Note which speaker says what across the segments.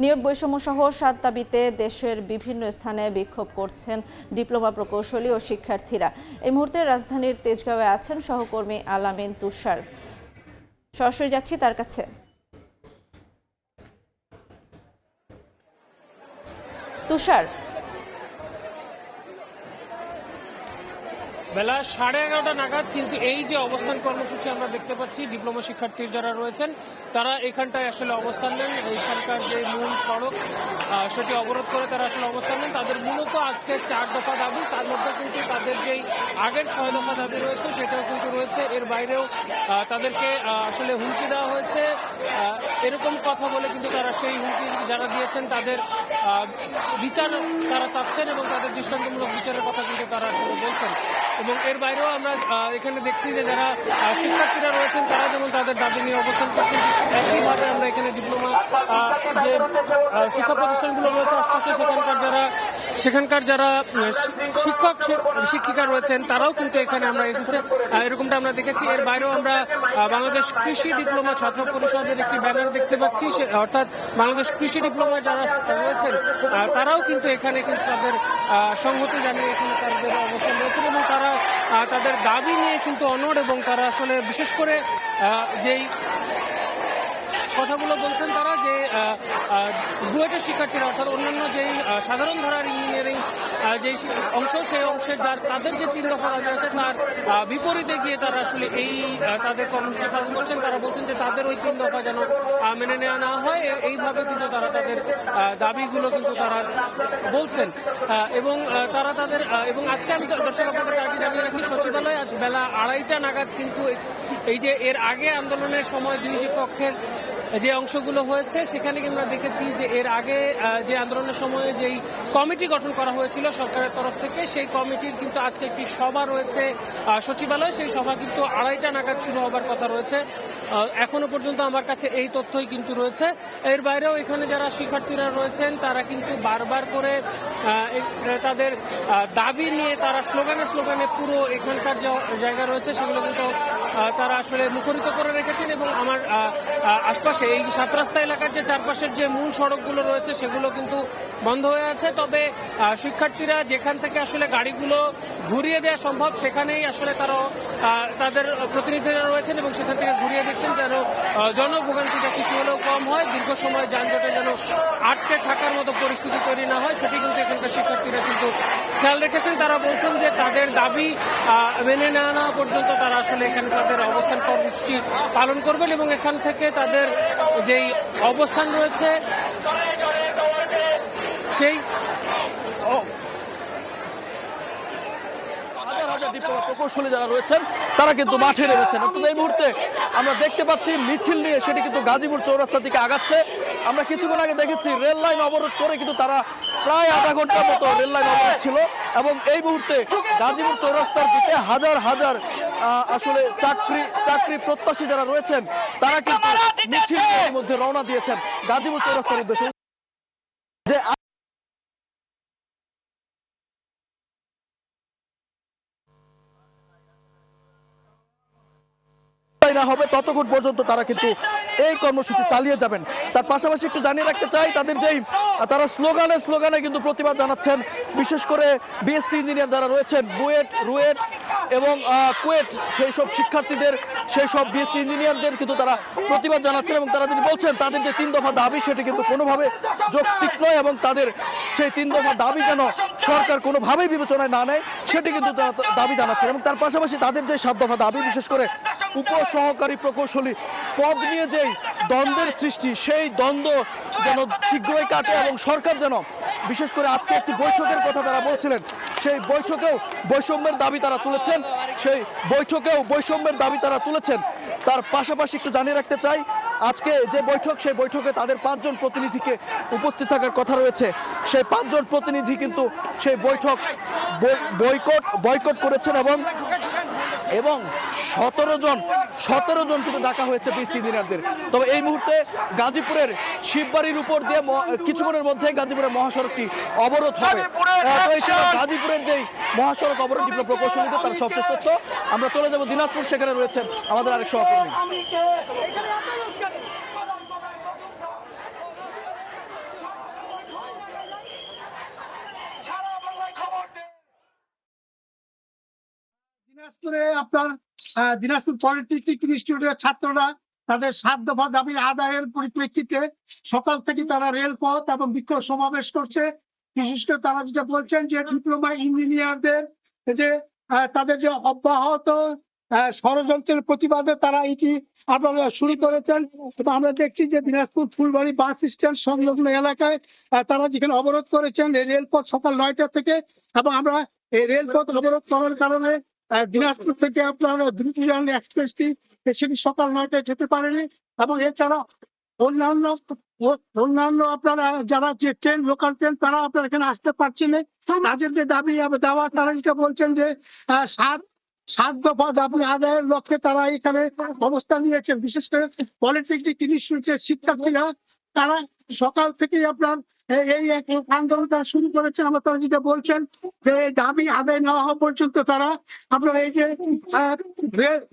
Speaker 1: নিয়োগ বৈষম্য সহ ৭ দাবিতে দেশের বিভিন্ন স্থানে বিক্ষোভ করছেন ডিপ্লোমা প্রকৌশলী ও শিক্ষার্থীরা। এই মুহূর্তে রাজধানীর তেজগাঁওয়ে আছেন সহকর্মী আলামিন তুষার। সরাসরি যাচ্ছি তার কাছে। তুষার,
Speaker 2: বেলা 11:30 নাগাদ কিন্তু এই যে অবস্থান কর্মসূচি আমরা দেখতে পাচ্ছি, ডিপ্লোমা শিক্ষার্থী যারা রয়েছেন তারা এখানটায় আসলে অবস্থান নেন। এইখানকার যে মূল সড়ক সেটি অবরোধ করে তারা আসলে অবস্থান নেন। তাদের মূলত আজকে 4 দফা দাবি, তার মধ্যে কিন্তু তাদের যেই আগের 6 দফা দাবি রয়েছে সেটাও কিন্তু রয়েছে। এর বাইরেও তাদেরকে আসলে হুমকি দেওয়া হয়েছে, এরকম কথা বলে কিন্তু তারা সেই হুমকি যারা দিয়েছেন তাদের বিচার তারা চাচ্ছেন এবং তাদের দৃষ্টান্তমূলক বিচারের কথা কিন্তু তারা আসলে বলছেন। এবং এর বাইরেও আমরা এখানে দেখছি যে যারা শিক্ষার্থীরা রয়েছেন তারা যেমন তাদের দাবি নিয়ে অবস্থান করছেন, একইভাবে আমরা এখানে ডিপ্লোমা যে শিক্ষা প্রতিষ্ঠানগুলো রয়েছে আশপাশে সেখানকার যারা শিক্ষক শিক্ষিকা রয়েছেন তারাও কিন্তু এখানে আমরা এসেছে, এরকমটা আমরা দেখেছি। এর বাইরেও আমরা বাংলাদেশ কৃষি ডিপ্লোমা ছাত্র পরিষদের একটি ব্যানার দেখতে পাচ্ছি, অর্থাৎ বাংলাদেশ কৃষি ডিপ্লোমা যারা রয়েছেন তারাও কিন্তু এখানে কিন্তু তাদের সংহতি জানিয়ে এখানে তাদের অবস্থান রয়েছেন এবং তারা তাদের দাবি নিয়ে কিন্তু অনড় এবং তারা আসলে বিশেষ করে যেই কথাগুলো বলছেন তারা যে বুয়েটের শিক্ষার্থীরা অর্থাৎ অন্যান্য যেই সাধারণ ধারার ইঞ্জিনিয়ারিং যেই অংশ সেই অংশের তাদের যে 3 দফা দাবি আছে তার বিপরীতে গিয়ে তারা আসলে এই তাদের কর্মসূচি পালন করছেন। তারা বলছেন যে তাদের ওই 3 দফা যেন মেনে নেওয়া না হয়, এইভাবে কিন্তু তারা তাদের দাবিগুলো কিন্তু তারা বলছেন এবং তারা তাদের এবং আজকে আমি দর্শক আপনাদের আগে জানিয়ে রাখি, সচিবালয়ে আজ বেলা 2:30 নাগাদ কিন্তু এই যে এর আগে আন্দোলনের সময় দুই পক্ষের যে অংশগুলো হয়েছে সেখানে আমরা দেখেছি যে এর আগে যে আন্দোলনের সময়ে যেই কমিটি গঠন করা হয়েছিল সরকারের তরফ থেকে, সেই কমিটির কিন্তু আজকে একটি সভা রয়েছে সচিবালয়ে। সেই সভা কিন্তু 2:30 নাগাদ শুরু হবার কথা রয়েছে। এখনো পর্যন্ত আমার কাছে এই তথ্যই কিন্তু রয়েছে। এর বাইরেও এখানে যারা শিক্ষার্থীরা রয়েছেন তারা কিন্তু বারবার করে তাদের দাবি নিয়ে তারা স্লোগানে পুরো এখানকার যে জায়গা রয়েছে সেগুলো কিন্তু তারা আসলে মুখরিত করে রেখেছেন এবং আমার আশপাশে এই 7 রাস্তা এলাকার যে চারপাশের যে মূল সড়কগুলো রয়েছে সেগুলো কিন্তু বন্ধ হয়ে আছে। তবে শিক্ষার্থীরা যেখান থেকে আসলে গাড়িগুলো ঘুরিয়ে দেওয়া সম্ভব সেখানেই আসলে তারা তাদের প্রতিনিধিরা রয়েছেন এবং সেখান থেকে ঘুরিয়ে দিচ্ছেন যেন জনভোগান্তিটা কিছু হলেও কম হয়, দীর্ঘ সময় যানজটে যেন আটকে থাকার মতো পরিস্থিতি তৈরি না হয় সেটি কিন্তু এখানকার শিক্ষার্থীরা কিন্তু খেয়াল রেখেছেন। তারা বলছেন যে তাদের দাবি মেনে নেওয়া পর্যন্ত তারা আসলে এখানে তাদের অবস্থান কর্মসূচি পালন করবেন এবং এখান থেকে তাদের যেই অবস্থান রয়েছে সেই
Speaker 3: প্রকৌশলী যারা রয়েছেন তারা কিন্তু মাঠে নেমেছেন। অর্থাৎ এই মুহূর্তে আমরা দেখতে পাচ্ছি মিছিল নিয়ে সেটি কিন্তু গাজীপুর চৌরাস্তা দিকে আগাচ্ছে। আমরা কিছুক্ষণ আগে দেখেছি রেল লাইন অবরোধ করে কিন্তু তারা প্রায় আধা ঘন্টার মতো রেল লাইন অবরোধ ছিল এবং এই মুহূর্তে গাজীপুর চৌরাস্তার দিকে হাজার হাজার আসলে চাকরি প্রত্যাশী যারা রয়েছেন তারা কিন্তু মিছিলের মধ্যে রওনা দিয়েছেন গাজীপুর চৌরাস্তার উদ্দেশ্যে। যে না হবে ততক্ষণ পর্যন্ত তারা কিন্তু এই কর্মসূচি চালিয়ে যাবেন। তার পাশাপাশি একটু জানিয়ে রাখতে চাই তাদের যেই তারা স্লোগানে কিন্তু প্রতিবাদ জানাচ্ছেন, বিশেষ করে বিএসসি ইঞ্জিনিয়ার যারা রয়েছেন বুয়েট, রুয়েট এবং কুয়েট সেই সব শিক্ষার্থীদের সেই সব বিএসসি ইঞ্জিনিয়ারদের কিন্তু তারা প্রতিবাদ জানাচ্ছেন এবং তারা যদি বলছেন তাদের যে 3 দফা দাবি সেটি কিন্তু কোনোভাবে যৌক্তিক নয় এবং তাদের সেই 3 দফা দাবি যেন সরকার কোনোভাবেই বিবেচনায় না নেয় সেটি কিন্তু দাবি জানাচ্ছেন। এবং তার পাশাপাশি তাদের যে 7 দফা দাবি, বিশেষ করে উপসহকারী প্রকৌশলী পদ নিয়ে যেই দ্বন্দ্বের সৃষ্টি সেই দ্বন্দ্ব যেন শীঘ্রই কাটে এবং সরকার যেন বিশেষ করে আজকে একটি বৈঠকের কথা তারা বলছিলেন, সেই বৈঠকেও বৈষম্যের দাবি তারা তুলেছেন, তার পাশাপাশি একটু জানিয়ে রাখতে চাই আজকে যে বৈঠক সেই বৈঠকে তাদের 5 জন প্রতিনিধিকে উপস্থিত থাকার কথা রয়েছে। সেই 5 জন প্রতিনিধি কিন্তু সেই বৈঠক বয়কট করেছেন এবং 17 জন কিন্তু ডাকা হয়েছে বিএসসি ইঞ্জিনিয়ারদের। তবে এই মুহূর্তে গাজীপুরের শিববাড়ির উপর দিয়ে কিছুক্ষণের মধ্যে গাজীপুরের মহাসড়কটি অবরোধ হবে। গাজীপুরের যেই মহাসড়ক অবরোধ ডিপ্লোমা প্রকৌশলীদের তার সবশেষ তথ্য। আমরা চলে যাব দিনাজপুর, সেখানে রয়েছেন আমাদের আরেক সহকর্মী।
Speaker 4: দিনাজপুরে আপনার দিনাজপুর পলিটেকনিক ইনস্টিটিউটের ছাত্ররা তাদের 7 দফা দাবি আদায়ের পরিপ্রেক্ষিতে সকাল থেকে তারা রেলপথ এবং বিক্ষোভ সমাবেশ করছে। বিশেষ করে তারা যেটা বলছেন যে ডিপ্লোমা ইঞ্জিনিয়ারদের যে তাদের যে অব্যাহত ষড়যন্ত্রের প্রতিবাদে তারা এটি আপনারা শুরু করেছেন। এবং আমরা দেখছি যে দিনাজপুর ফুলবাড়ি বাস স্ট্যান্ড সংলগ্ন এলাকায় তারা যেখানে অবরোধ করেছেন এই রেলপথ সকাল 9টা থেকে, এবং আমরা এই রেলপথ অবরোধ করার কারণে দিনাজপুর থেকে আপনার দ্রুতযান এক্সপ্রেসটি সেটি সকাল 9টায় যেতে পারেনি। এবং এছাড়া অন্যান্য আপনারা যারা যে ট্রেন, লোকাল ট্রেন, তারা আপনার এখানে আসতে পারছেন না। তাদের যে দাবি দেওয়া, তারা যেটা বলছেন যে 7 দফা দাবি আদায়ের লক্ষ্যে তারা এখানে অবস্থান নিয়েছেন। বিশেষ করে পলিটেকনিক ইনস্টিটিউটের শিক্ষার্থীরা তারা সকাল থেকেই আপনার এই আন্দোলন তারা শুরু করেছেন। আমরা তারা যেটা বলছেন যে দাবি আদায় না হওয়া পর্যন্ত তারা আপনার এই যে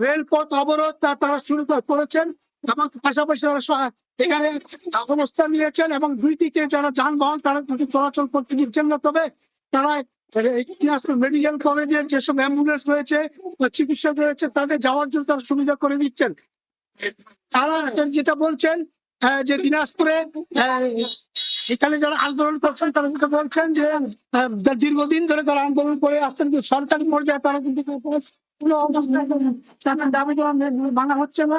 Speaker 4: রেলপথ অবরোধ তারা শুরু করেছেন, এবং পাশাপাশি তারা এখানে অবস্থান নিয়েছেন এবং দুই দিকে যারা যানবাহন তারা কিন্তু চলাচল করতে দিচ্ছেন না। তবে তারা মেডিকেল কলেজের যেসব অ্যাম্বুলেন্স রয়েছে, চিকিৎসক রয়েছে, তাদের যাওয়ার জন্য তারা সুবিধা করে দিচ্ছেন। তারা যেটা বলছেন যে দিনাজপুরে এখানে যারা আন্দোলন করছেন তারা যেটা বলছেন যে দীর্ঘদিন ধরে তারা আন্দোলন করে আসছেন, কিন্তু সরকারি পর্যায়ে তারা কিন্তু কোনো অবস্থায় তাদের দাবি মানা হচ্ছে না।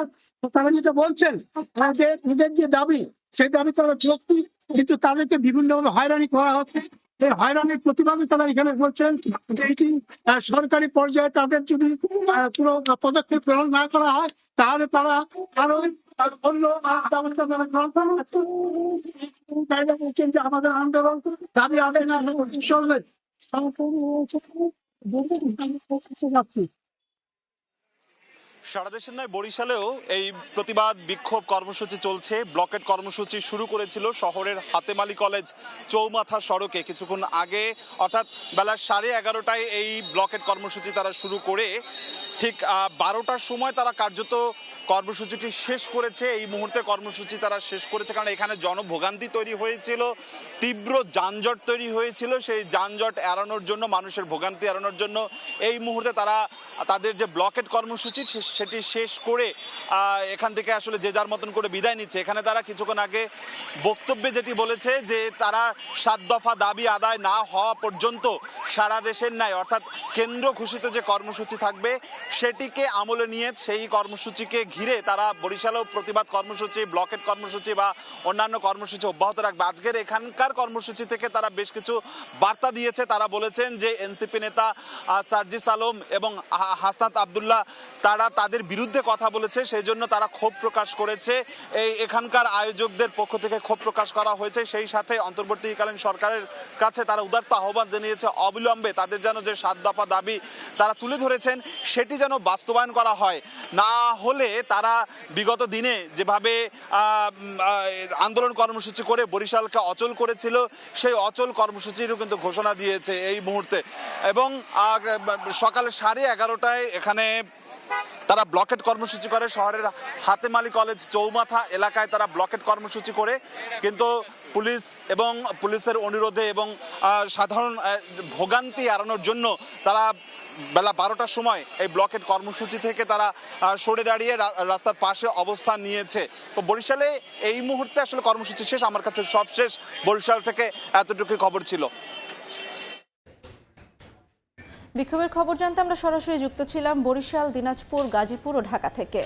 Speaker 4: তারা যেটা বলছেন যে এদের যে দাবি, সেই দাবি তারা যৌক্তিক, কিন্তু তাদেরকে বিভিন্নভাবে হয়রানি করা হচ্ছে। এই হয়রানির প্রতিবাদে তারা এখানে বলছেন যে এটি সরকারি পর্যায়ে তাদের যদি কোনো পদক্ষেপ গ্রহণ না করা হয় তাহলে তারা আরো অন্য ব্যবস্থা তারা গ্রহণ করছেন যে আমাদের আন্দোলন দাবি আদায় না চলবে।
Speaker 5: সারা দেশের নয়, বরিশালেও এই প্রতিবাদ বিক্ষোভ কর্মসূচি চলছে। ব্লকেট কর্মসূচি শুরু করেছিল শহরের হাতেমালি কলেজ চৌমাথা সড়কে কিছুক্ষণ আগে, অর্থাৎ বেলা 11:30টায় এই ব্লকেট কর্মসূচি তারা শুরু করে ঠিক 12টার সময় তারা কার্যত কর্মসূচিটি শেষ করেছে। এই মুহূর্তে কর্মসূচি তারা শেষ করেছে, কারণ এখানে জনভোগান্তি তৈরি হয়েছিল, তীব্র যানজট তৈরি হয়েছিল। সেই যানজট এড়ানোর জন্য, মানুষের ভোগান্তি এড়ানোর জন্য এই মুহূর্তে তারা তাদের যে ব্লকেট কর্মসূচি সেটি শেষ করে এখান থেকে আসলে যে যার মতন করে বিদায় নিচ্ছে। এখানে তারা কিছুক্ষণ আগে বক্তব্যে যেটি বলেছে যে তারা 7 দফা দাবি আদায় না হওয়া পর্যন্ত সারা দেশের ন্যায়, অর্থাৎ কেন্দ্র ঘোষিত যে কর্মসূচি থাকবে সেটিকে আমলে নিয়ে সেই কর্মসূচিকে ঘিরে তারা বরিশালেও প্রতিবাদ কর্মসূচি, ব্লকেট কর্মসূচি বা অন্যান্য কর্মসূচি অব্যাহত রাখবে। আজকের এখানকার কর্মসূচি থেকে তারা বেশ কিছু বার্তা দিয়েছে। তারা বলেছেন যে এনসিপি নেতা সার্জিস আলম এবং হাসনাত আব্দুল্লাহ তারা তাদের বিরুদ্ধে কথা বলেছে, সেই জন্য তারা ক্ষোভ প্রকাশ করেছে। এখানকার আয়োজকদের পক্ষ থেকে ক্ষোভ প্রকাশ করা হয়েছে। সেই সাথে অন্তর্বর্তীকালীন সরকারের কাছে তারা উদাত্ত আহ্বান জানিয়েছে অবিলম্বে তাদের যেন যে 7 দফা দাবি তারা তুলে ধরেছেন সেটি যেন বাস্তবায়ন করা হয়। না হলে তারা বিগত দিনে যেভাবে আন্দোলন কর্মসূচি করে বরিশালকে অচল করেছিল, সেই অচল কর্মসূচিরও কিন্তু ঘোষণা দিয়েছে এই মুহূর্তে। এবং সকাল 11:30টায় এখানে তারা ব্লকেট কর্মসূচি করে শহরের হাতেমালি কলেজ চৌমাথা এলাকায় তারা ব্লকেট কর্মসূচি করে, কিন্তু পুলিশ এবং পুলিশের অনুরোধে এবং সাধারণ ভোগান্তি এড়ানোর জন্য তারা বেলা 12টার সময় এই ব্লকেট কর্মসূচি থেকে তারা সরে দাঁড়িয়ে রাস্তার পাশে অবস্থান নিয়েছে। তো বরিশালে এই মুহূর্তে আসলে কর্মসূচি শেষ। আমার কাছে সব শেষ। বরিশাল থেকে এতটুকুই খবর ছিল।
Speaker 1: বিক্ষোভের খবর জানতে আমরা সরাসরি যুক্ত ছিলাম বরিশাল, দিনাজপুর, গাজীপুর ও ঢাকা থেকে।